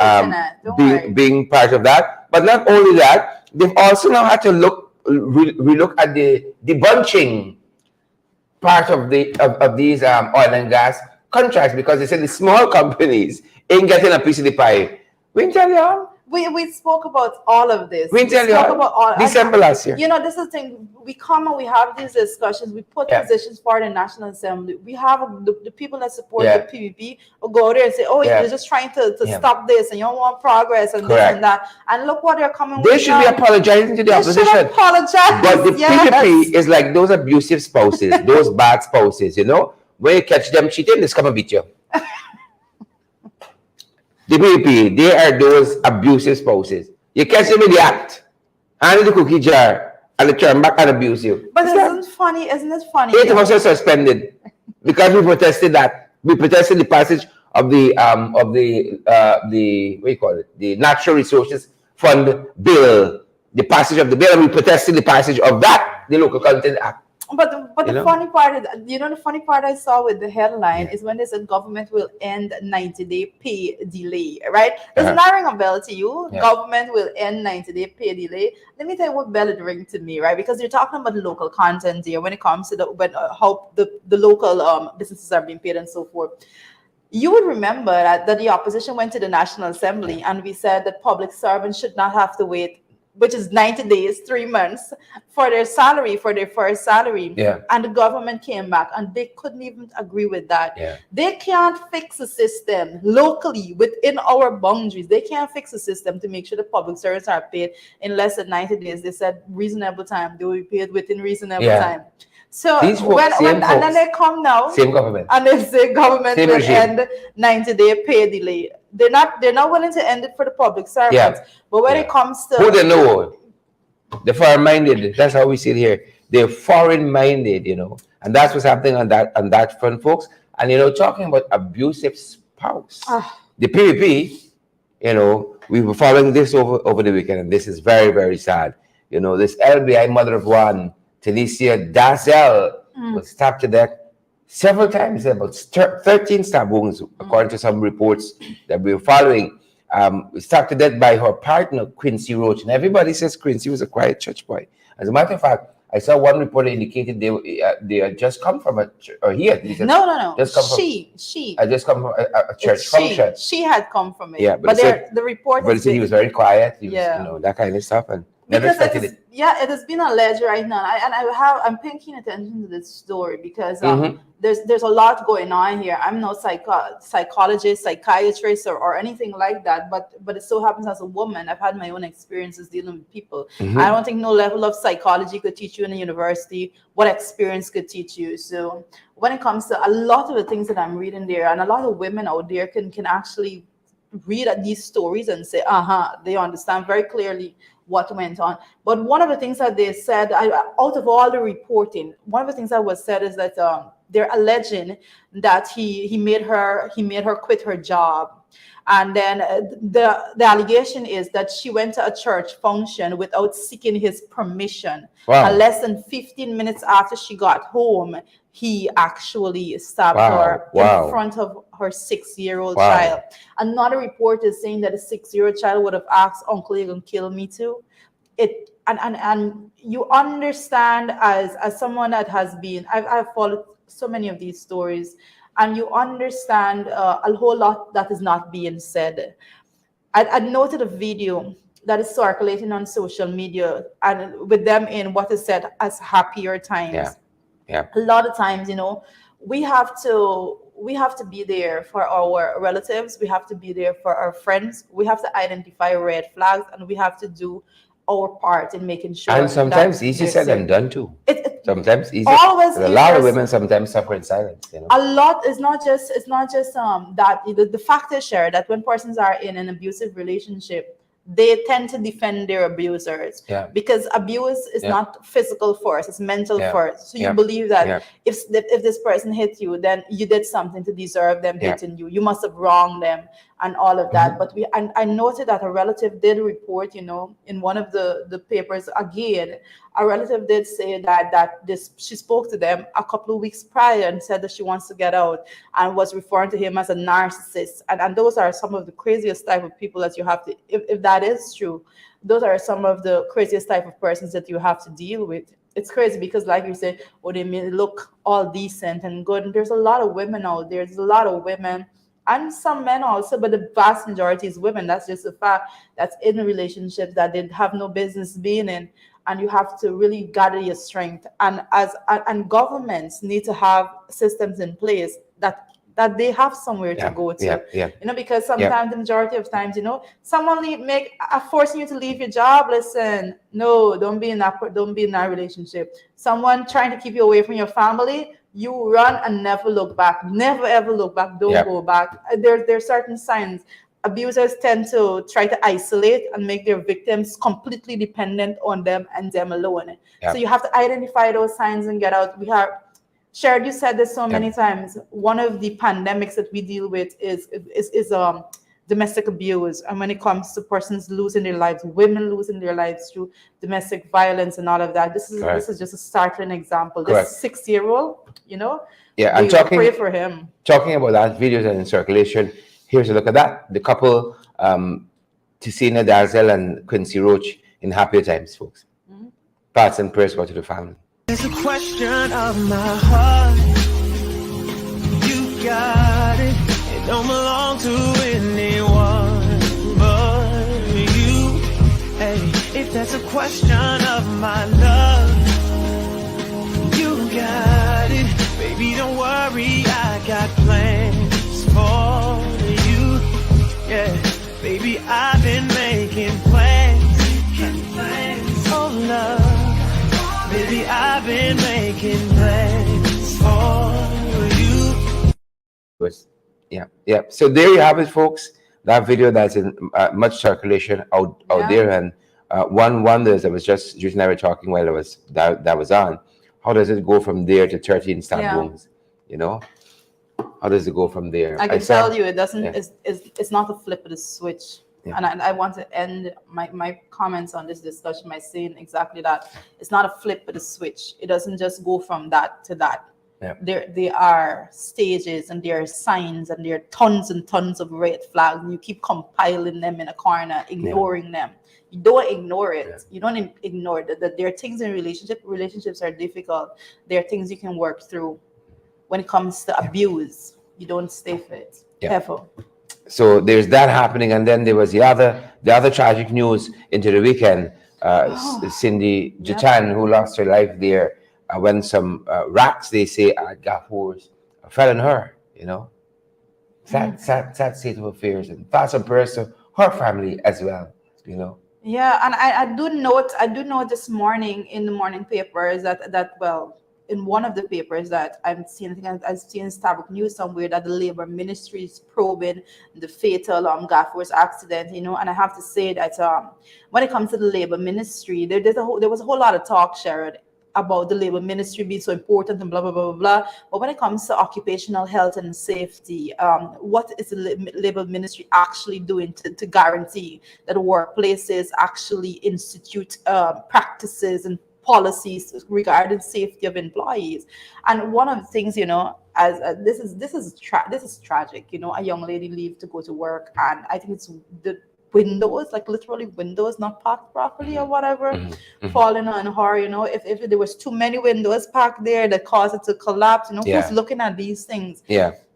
being part of that. But not only that, they've also now had to relook at the bunching part of these oil and gas contracts, because they said the small companies ain't getting a piece of the pie. We tell you. We spoke about all of this. We tell you about December last year. This is the thing. We come and we have these discussions. We put positions for the National Assembly. We have the people that support the PVP will go there and say, you're just trying to stop this and you don't want progress and this and that. And look what they're coming with. They should be apologizing to the opposition. They should apologize. But the PVP is like those abusive spouses, those bad spouses, When you catch them cheating, they come and beat you. The PVP, they are those abusive spouses. You catch them in the act, hand in the cookie jar, and they turn back and abuse you. But It's like, isn't it funny? 8 of us are suspended because we protested that. We protested the passage of the what do you call it? The Natural Resources Fund bill, the passage of the bill, and we protested the passage of that, the Local Content Act. But You the know? funny part is, the funny part I saw with the headline Yeah. is when they said government will end 90-day pay delay, right? Doesn't Uh-huh. that ring a bell to you? Yeah. Government will end 90-day pay delay. Let me tell you what bell it ring to me, right? Because you're talking about local content here when it comes to how the local businesses are being paid and so forth. You would remember that the opposition went to the National Assembly and we said that public servants should not have to wait, which is 90 days, 3 months, for their salary, for their first salary. Yeah. And the government came back and they couldn't even agree with that. Yeah. They can't fix a system locally within our boundaries. They can't fix a system to make sure the public servants are paid in less than 90 days. They said reasonable time. They will be paid within reasonable Yeah. time. So These folks, and then they come now Same government. and they say government Same will regime. end 90-day pay delay. They're not willing to end it for the public servants. Yeah. But when Yeah. it comes to Who they know? The foreign minded. That's how we see it here. They're foreign minded, and that's what's happening on that front, folks. And talking about abusive spouse, the PVP, we were following this over the weekend, and this is very, very sad. This LBI mother of one, Talicia Dazel, was stabbed to death several times, about 13 stab wounds, according to some reports that we were following. Stabbed to death by her partner, Quincy Roach. And everybody says Quincy was a quiet church boy. As a matter of fact, I saw one report indicated they had just come from a church, or he had. no. Just come She. I just come from a church function. She had come from it. Yeah, but the report. But he said he was very quiet. He was, Yeah. that kind of stuff, and never Because expected it. it has been alleged right now, I'm paying keen attention to this story because there's a lot going on here. I'm no psychologist, psychiatrist, or anything like that, but it so happens as a woman, I've had my own experiences dealing with people. I don't think no level of psychology could teach you in a university what experience could teach you. So when it comes to a lot of the things that I'm reading there, and a lot of women out there can actually read at these stories and say, they understand very clearly what went on. But one of the things that they said, out of all the reporting, one of the things that was said is that they're alleging that he made her quit her job. And then the allegation is that she went to a church function without seeking his permission. Wow. And less than 15 minutes after she got home, he actually stabbed her in front of her 6-year-old child. Another report is saying that a 6-year-old child would have asked, "Uncle, you gonna kill me too?" And you understand as someone that has been, I've followed so many of these stories, and you understand a whole lot that is not being said. I noted a video that is circulating on social media, and with them in what is said as happier times. Yeah. A lot of times, we have to be there for our relatives. We have to be there for our friends. We have to identify red flags, and we have to do our part in making sure. And sometimes easy said than done too. Sometimes easy. Always a lot of women sometimes suffer in silence. A lot is not just that the fact is, Sher, that when persons are in an abusive relationship, they tend to defend their abusers. Because abuse is not physical force, it's mental force. So you believe that if this person hit you, then you did something to deserve them hitting you. You must have wronged them and all of that. But I noted that a relative did report, in one of the papers again, a relative did say that she spoke to them a couple of weeks prior and said that she wants to get out, and was referring to him as a narcissist. And those are some of the craziest type of people that you have to, if that is true, those are some of the craziest type of persons that you have to deal with. It's crazy because, like you said, they may look all decent and good. And there's a lot of women out there. There's a lot of women and some men also, but the vast majority is women. That's just a fact. That's in relationships that they have no business being in. And you have to really gather your strength. And governments need to have systems in place that they have somewhere to go to. Because sometimes the majority of times, someone forcing you to leave your job. Listen, no, don't be in that relationship. Someone trying to keep you away from your family, you run and never look back. Never ever look back. Don't go back. There's certain signs. abusers tend to try to isolate and make their victims completely dependent on them and them alone. Yeah. So you have to identify those signs and get out. We have shared, you said this so many times. One of the pandemics that we deal with is domestic abuse. And when it comes to persons losing their lives, women losing their lives through domestic violence and all of that, this is just a startling example. This 6-year-old, you know, yeah, and pray for him. Talking about that, videos are in circulation. Here's a look at that. The couple, Ticina Dalzell and Quincy Roach, in happier times, folks. Thoughts and prayers go to the family. It's a question of my heart. You got it. It don't belong to anyone but you. Hey, if that's a question of my love, you got it. Baby, don't worry, I got plans for you. Yeah, baby, I've been making plans. Oh, love. Baby, I've been making plans for you. Yeah. So there you have it, folks. That video that's in much circulation out there, and one wonders. I was just Judy and I were talking while that was on. How does it go from there to 13 stab wounds? You know, how does it go from there? I can tell you, it doesn't. It's not a flip of the switch. Yeah. And I want to end my comments on this discussion by saying exactly that. It's not a flip of the switch. It doesn't just go from that to that. Yeah. There are stages and there are signs and there are tons and tons of red flags. And you keep compiling them in a corner, ignoring them. You don't ignore it. Yeah. You don't ignore it. That there are things in relationships are difficult. There are things you can work through. When it comes to abuse, you don't stay fit. Ever. So there's that happening, and then there was the other tragic news into the weekend. Cindy Jatan, who lost her life there when some rats, they say, at Gaffors fell on her. You know, sad state of affairs, and thoughts and prayers to her family as well. You know. Yeah, and I do note this morning in the morning papers that in one of the papers that I've seen Starbuck News somewhere, that the Labor Ministry is probing the fatal Gaffors accident, you know. And I have to say that when it comes to the Labor Ministry, there was a whole lot of talk, Sherrod, about the Labor Ministry being so important and blah, blah, blah, blah, blah. But when it comes to occupational health and safety, what is the Labor Ministry actually doing to guarantee that workplaces actually institute practices and policies regarding safety of employees? And one of the things, you know, as this is tragic, you know, a young lady leave to go to work, and I think it's the windows, like literally windows not packed properly or whatever, falling on her. You know, if there was too many windows packed there that caused it to collapse, you know, who's looking at these things?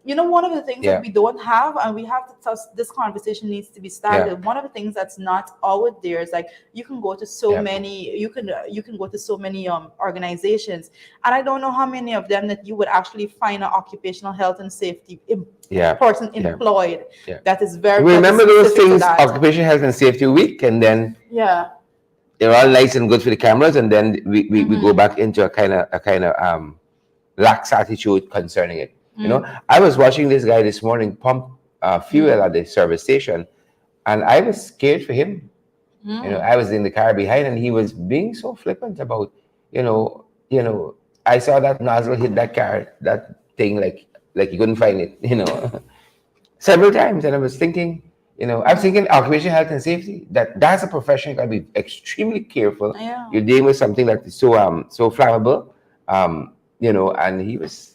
You know, one of the things that we don't have, and we have to this conversation needs to be started. One of the things that's not always there is, like, you can go to so many, you can go to so many organizations, and I don't know how many of them that you would actually find an occupational health and safety person employed that is very. Remember those things, Occupational Health and Safety Week, and then they're all nice and good for the cameras, and then we go back into a kind of lax attitude concerning it. You know, I was watching this guy this morning pump fuel at the service station, and I was scared for him. You know, I was in the car behind, and he was being so flippant about, you know, I saw that nozzle hit that thing like he couldn't find it, you know, several times, and I was thinking, occupational health and safety, that's a profession you gotta be extremely careful. You're dealing with something that is so flammable, and he was.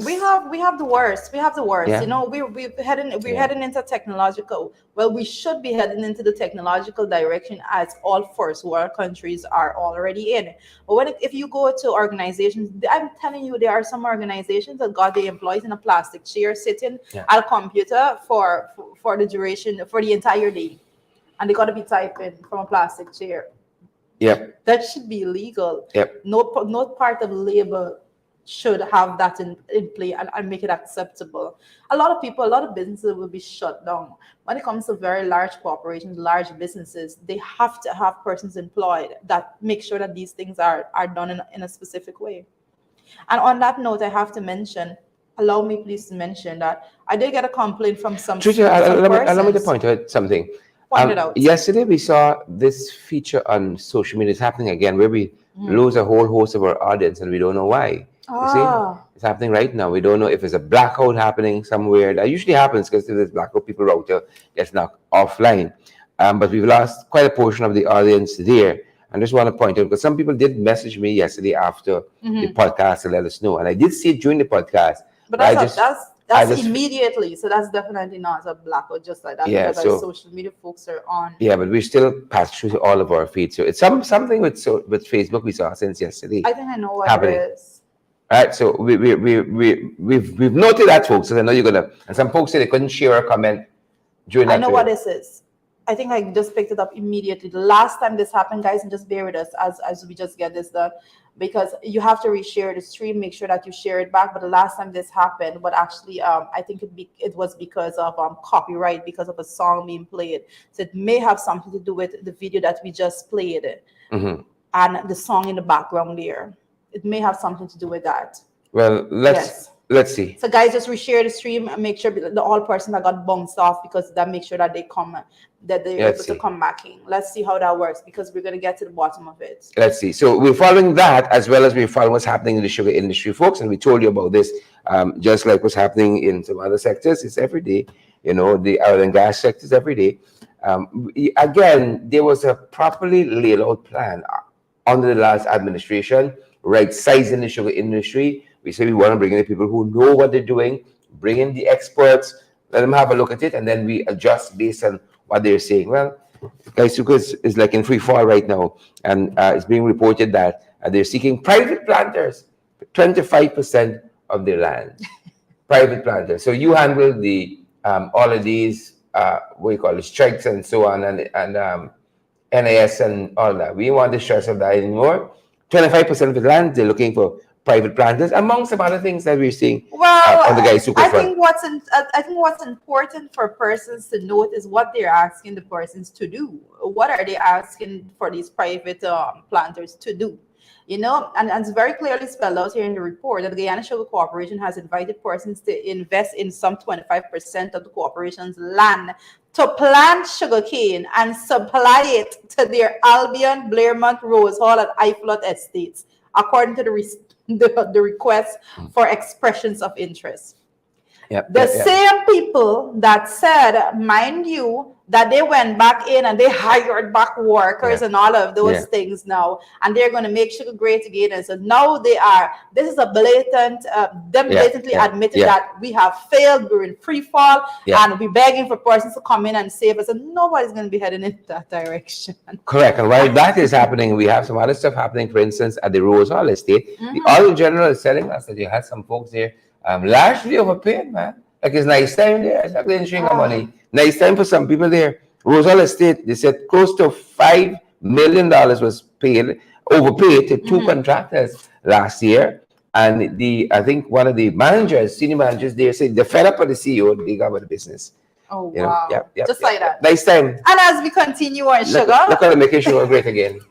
We have the worst. You know, we're heading into technological. Well, we should be heading into the technological direction, as all first world countries are already in. But if you go to organizations, I'm telling you, there are some organizations that got the employees in a plastic chair sitting at a computer for the duration, for the entire day, and they got to be typing from a plastic chair. That should be illegal. No part of labor should have that in play and make it acceptable. A lot of businesses will be shut down. When it comes to very large corporations, large businesses, they have to have persons employed that make sure that these things are done in a specific way. And on that note, I have to mention, allow me please to mention that I did get a complaint from some Trisha, allow me to persons. point out something. Point it out. Yesterday, we saw this feature on social media. It's happening again, where we lose a whole host of our audience, and we don't know why. You see, Ah, it's happening right now. We don't know if it's a blackout happening somewhere. That usually happens because there's blackout, people router gets knocked offline. But we've lost quite a portion of the audience there. I just want to point out, because some people did message me yesterday after the podcast to let us know, and I did see it during the podcast. but I that's just, that's I just, immediately. So that's definitely not a blackout just like that, yeah. because our So social media folks are on. yeah, but we still pass through all of our feeds. So it's something with Facebook we saw since yesterday I think I know what happening. it is. All right, so we've noted that, folks, and I know you're gonna. And some folks say they couldn't share a comment during I that know what period. this is. I think I just picked it up immediately. The last time this happened, guys, and just bear with us as we just get this done, because you have to reshare the stream, make sure that you share it back. But the last time this happened, but actually, I think it was because of copyright, because of a song being played. So it may have something to do with the video that we just played and the song in the background there. It may have something to do with that. Well, Yes. let's see. So guys, just reshare the stream and make sure the all person that got bounced off, because that make sure that they're able to come back in. Let's see how that works, because we're gonna get to the bottom of it. Let's see. So we're following that, as well as we're following what's happening in the sugar industry, folks. And we told you about this, just like what's happening in some other sectors. It's every day, the oil and gas sectors every day. Again, there was a properly laid out plan under the last administration, right sizing the sugar industry. We say we want to bring in the people who know what they're doing, bring in the experts, let them have a look at it, and then we adjust based on what they're saying. Well, Gaisuka is like in free fall right now, and it's being reported that they're seeking private planters for 25% of their land. Private planters. So you handle the all of these what you call it, strikes and so on, and NIS and all that. We want the stress of that anymore. 25% of the land they're looking for private planters, among some other things that we're seeing on the Gaisuka front. I think what's important for persons to note is what they're asking the persons to do. What are they asking for these private planters to do? And it's very clearly spelled out here in the report that the Guyana Sugar Corporation has invited persons to invest in some 25% of the corporation's land to plant sugarcane and supply it to their Albion, Blairmont, Rose Hall, and Iflot estates, according to the request for expressions of interest. The same people that said, mind you, that they went back in and they hired back workers and all of those things now, and they're going to make sugar great again. And so now this is a blatant, them blatantly admitting that we have failed, we're in free fall, and we're begging for persons to come in and save us, and nobody's going to be heading in that direction. Correct. And while that is happening, we have some other stuff happening. For instance, at the Rose Hall estate, the Auditor General is telling us that you had some folks there largely overpaid, man. Like it's nice time there. It's like they didn't share money. Nice time for some people there. Rosal Estate, they said close to $5 million was overpaid to two contractors last year. And I think one of the senior managers there said they're fed up with the CEO, they got with the business. Oh, wow. Just like that. Nice time. And as we continue on sugar. Look at making sugar great again.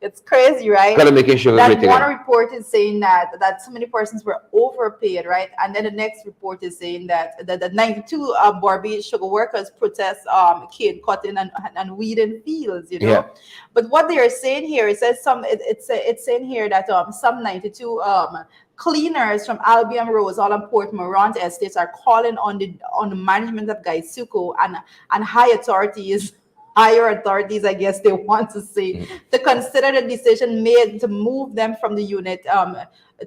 It's crazy, right? Got to make sugar great again. One report is saying that so many persons were overpaid, right? And then the next report is saying that the 92 Barbie sugar workers protest cane cutting and weeding fields, But what they are saying here, it's saying here that some 92 cleaners from Albion Rose, all and Port Morant estates are calling on the management of Gaisuka and higher authorities, I guess they want to say, to consider the decision made to move them from the unit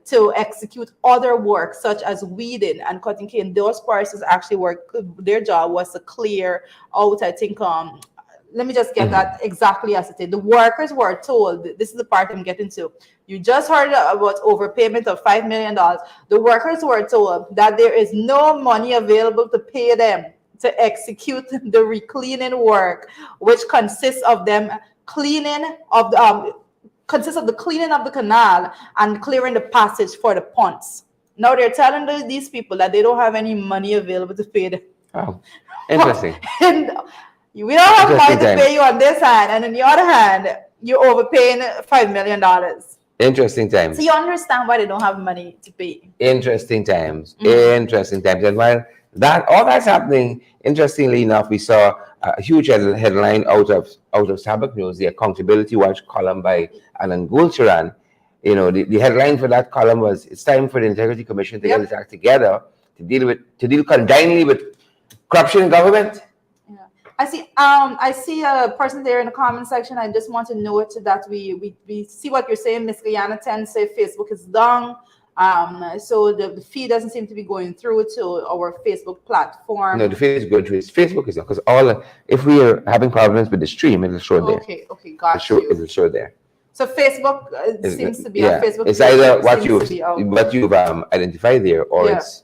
to execute other work such as weeding and cutting cane. Those persons actually their job was to clear out, I think, let me just get that exactly as it is. The workers were told, this is the part I'm getting to. You just heard about overpayment of $5 million. The workers were told that there is no money available to pay them to execute the recleaning work, which consists of them cleaning of the cleaning of the canal and clearing the passage for the ponds. Now they're telling these people that they don't have any money available to pay them. Oh, interesting. And we don't have money to pay you on this hand, and on the other hand, you're overpaying $5 million. Interesting So times. you understand why they don't have money to pay. Interesting times. Mm. Interesting times. And while that all that's happening, interestingly enough, we saw a huge headline out of Sabbath News, the Accountability Watch column by Alan Gulcharan. You know, the headline for that column was, "It's time for the Integrity Commission to get its act together to deal conjointly with corruption in government." Yeah. I see a person there in the comment section. I just want to note that we see what you're saying. Miss Guyana 10 say Facebook is down. So the feed doesn't seem to be going through to our Facebook platform. No, the feed is going through. Facebook is because if we are having problems with the stream, it'll show there. Okay, got you. It'll show there. So Facebook seems to be on Facebook. It's either what you've identified there, or it's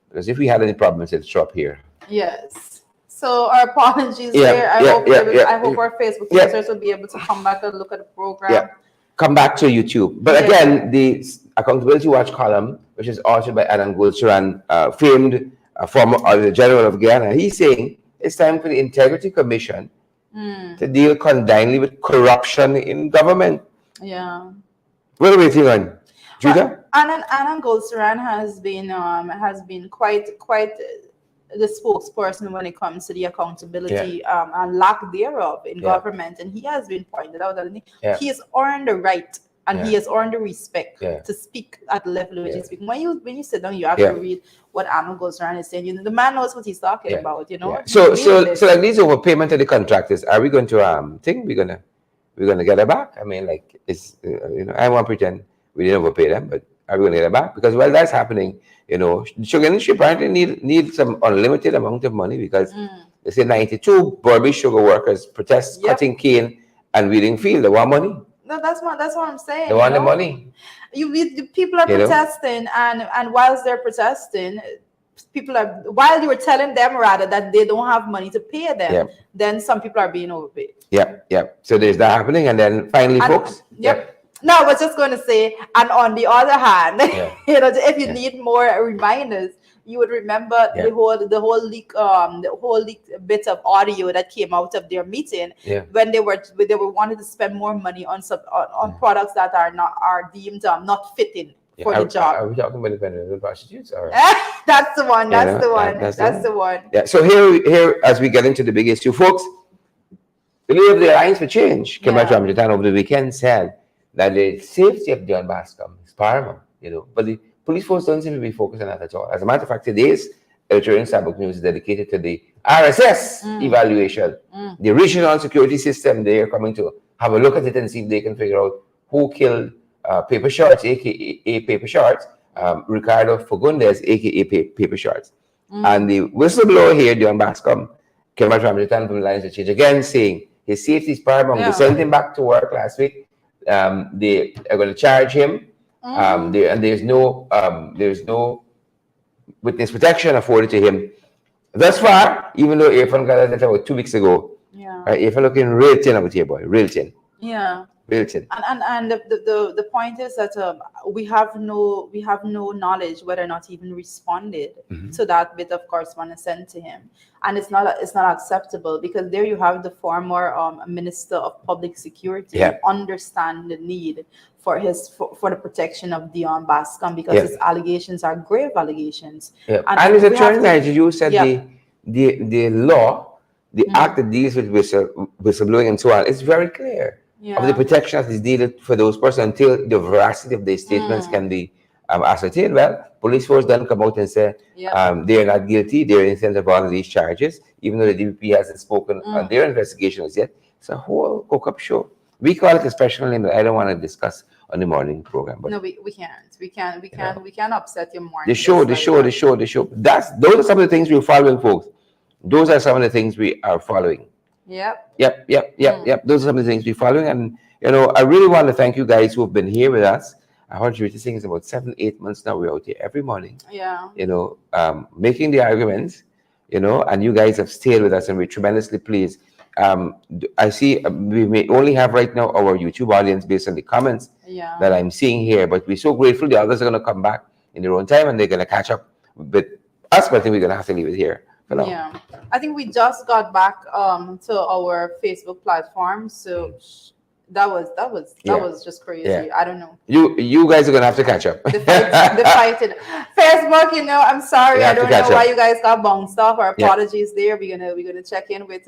because if we had any problems, it'll show up here. Yes. So our apologies there. I hope our Facebook users will be able to come back and look at the program. Yeah. Come back to YouTube. But again, the Accountability Watch column, which is authored by Alan Gulcharan, famed former Auditor General of Guyana, he's saying it's time for the Integrity Commission to deal conjointly with corruption in government. Yeah. What are we waiting on, Judah? Alan Gulcharan has been quite the spokesperson when it comes to the accountability and lack thereof in government, and he has been pointed out that he has earned the right and he has earned the respect to speak at the level which he's speaking. When you sit down, you have to read what Alan Gulcharan is saying. You know, the man knows what he's talking about. You know. So like these overpayment to the contractors, are we going to think we're gonna get it back? I mean, like, it's I won't pretend we didn't overpay them, but are we gonna get it back? Because while that's happening, the sugar industry apparently need some unlimited amount of money, because they say 92 Burby sugar workers protest cutting cane and weeding field. They want money. No, that's what I'm saying. They want the money. The people are protesting, and whilst they're protesting, while you were telling them rather that they don't have money to pay them, then some people are being overpaid. Yep. So there's that happening, and then finally, folks. No, I was just going to say, and on the other hand, if you need more reminders, you would remember the whole leak bit of audio that came out of their meeting when they were wanting to spend more money on products that are deemed not fitting for the job. Are we talking about independent prostitutes? Or? That's the one. That's the one. Yeah. So here, as we get into the big issue, folks, the leader of the Alliance for Change, Kemal Ramjatan, over the weekend said that the safety of John Bascom is paramount, but the police force doesn't seem to be focused on that at all. As a matter of fact, today's editorial Sabbath News is dedicated to the RSS evaluation. The regional security system, they are coming to have a look at it and see if they can figure out who killed Paper Shorts, aka Paper Shorts, Ricardo Fagundes, aka Paper Shorts. And the whistleblower here, John Bascom, Kemal Ramjatan from the Alliance for Change, again saying his safety is paramount. They sent him back to work last week. They are going to charge him. There's no witness protection afforded to him thus far. Even though Irfan got a letter about 2 weeks ago, Irfan looking real thin out here, boy, real thin. Yeah. Real thin. And the point is that we have no knowledge whether or not he even responded to that bit of correspondence sent to him, and it's not acceptable, because there you have the former Minister of Public Security understand the need for the protection of Dion Bascom, because his allegations are grave allegations. And his attorney, Nigel, said the law, the act that deals with whistleblowing and so on, is very clear. Of the protection that is needed for those persons until the veracity of their statements can be ascertained. Well, police force then come out and say they are not guilty, they are innocent of all of these charges, even though the DPP hasn't spoken on their investigations yet. It's a whole cook-up show. We call it a special name that I don't want to discuss on the morning program. But no, we can't. We can't upset your morning. The show. Those are some of the things we're following, folks. Those are some of the things we are following. Yep. Those are some of the things we're following. And, I really want to thank you guys who have been here with us. I heard you saying it's about 7-8 months now. We're out here every morning. Making the arguments, and you guys have stayed with us, and we're tremendously pleased. I see we may only have right now our YouTube audience based on the comments that I'm seeing here, but we're so grateful. The others are going to come back in their own time, and they're going to catch up with us, but I think we're going to have to leave it here. I think we just got back to our Facebook platform, so That was just crazy. Yeah. I don't know. You guys are gonna have to catch up. The fight in Facebook, I'm sorry. You I have to don't know catch why up. you guys got bounced off. Our Yeah. apologies there. We're gonna check in with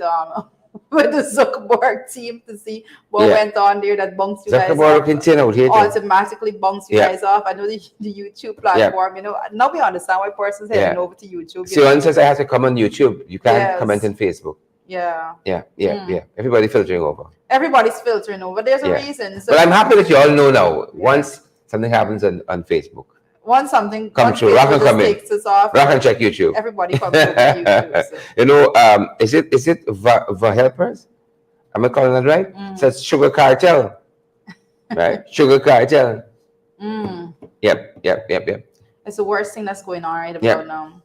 with the Zuckerberg team to see what Yeah. went on there that bounced you guys Zuckerberg off. continue out here too. Automatically bunks you Yeah. guys off. I know the YouTube platform, now we understand why persons heading over to YouTube. So one says I have to come on YouTube. You can't Yes. comment on Facebook. Yeah. Yeah. Everybody filtering over. Everybody's filtering over. There's a Yeah. reason. So But I'm happy that you all know now. Once something happens on Facebook, once something come once through. Rock Facebook and just come in. takes us off, Rock and check YouTube. everybody comes over to YouTube. So. Is it the helpers? Am I calling that right? It says sugar cartel. Right? Sugar cartel. Yep. It's the worst thing that's going on right about Yep. now.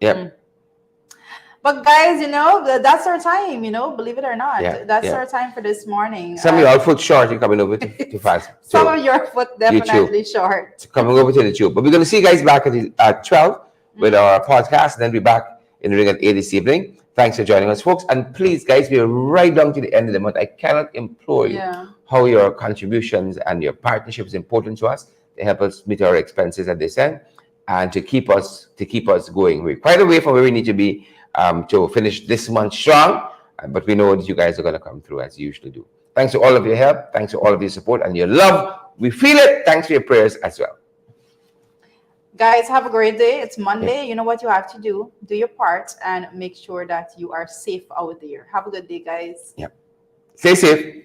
Yep. But guys, that's our time, believe it or not. Yeah, That's yeah. our time for this morning. Some of you all foot short. You're coming over too fast. Some So, of your foot definitely short. coming over to the tube. But we're going to see you guys back at 12 with our podcast, and then we're back in the ring at 8 this evening. Thanks for joining us, folks. And please, guys, we're right down to the end of the month. I cannot implore you how your contributions and your partnership is important to us to help us meet our expenses at this end and to keep us going. We're quite away from where we need to be to finish this month strong, but we know that you guys are going to come through as you usually do. Thanks to all of your help. Thanks to all of your support and your love. We feel it. Thanks for your prayers as well. Guys, have a great day. It's Monday. You know what you have to do. Do your part and make sure that you are safe out there. Have a good day, guys. Stay safe.